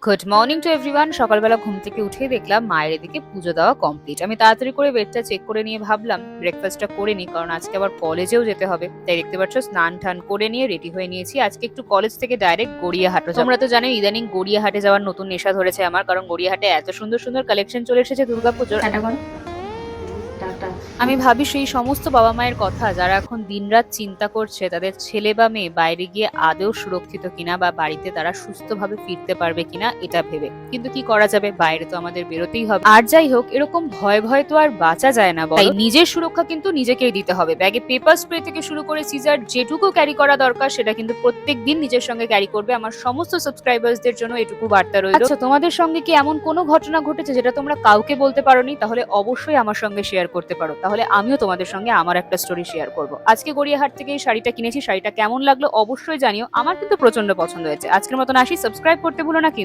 Good morning to everyone. সকালবেলা ঘুম থেকে উঠে দেখলাম মায়ের এদিকে পুজো দেওয়া কমপ্লিট। আমি তাড়াতাড়ি করে বেডটা চেক করে নিয়ে ভাবলাম ব্রেকফাস্টটা করে নিই, কারণ আজকে আবার কলেজেও যেতে হবে। তাই দেখতে পাচ্ছ স্নান টান করে নিয়ে রেডি হয়ে নিয়েছি। আজকে একটু কলেজ থেকে ডাইরেক্ট গড়িয়াহাটে। তোমরা তো জানো ইদানিং গড়িয়াহাটে যাওয়ার নতুন নেশা ধরেছে আমার, কারণ গড়িয়াহাটে এত সুন্দর সুন্দর কালেকশন চলে এসেছে দুর্গাপুজোর। টাটা করো। টাটা। আমি ভাবি সেই সমস্ত বাবা মায়ের কথা যারা এখন দিনরাত চিন্তা করছে তাদের ছেলে বা মেয়ে বাইরে গিয়ে আদৌ সুরক্ষিত কিনা বা বাড়িতে তারা সুস্থভাবে ফিরতে পারবে কিনা এটা ভেবে। কিন্তু কি করা যাবে, বাইরে তো আমাদের বেরোতেই হবে। আর যাই হোক, এরকম ভয় ভয় তো আর বাঁচা যায় না, তাই নিজের সুরক্ষা কিন্তু নিজেকেই দিতে হবে। ব্যাগে পেপার স্প্রে থেকে শুরু করে সিজার যেটুকু ক্যারি করা দরকার সেটা কিন্তু প্রত্যেক দিন নিজের সঙ্গে ক্যারি করবে। আমার সমস্ত সাবস্ক্রাইবার্সদের জন্য এটুকু বার্তা রইল। আচ্ছা, তোমাদের সঙ্গে কি এমন কোনো ঘটনা ঘটেছে যেটা তোমরা কাউকে বলতে পারোনি? তাহলে অবশ্যই আমার সঙ্গে শেয়ার করতে পারো, তাহলে আমিও তোমাদের সঙ্গে আমার একটা স্টোরি শেয়ার করব। আজকে গড়িয়াহাট থেকে এই শাড়িটা কিনেছি, শাড়িটা কেমন লাগলো অবশ্যই জানিও। আমার কিন্তু প্রচন্ড পছন্দ হয়েছে। আজকের মতন আসি, সাবস্ক্রাইব করতে ভুলো না কিন্তু।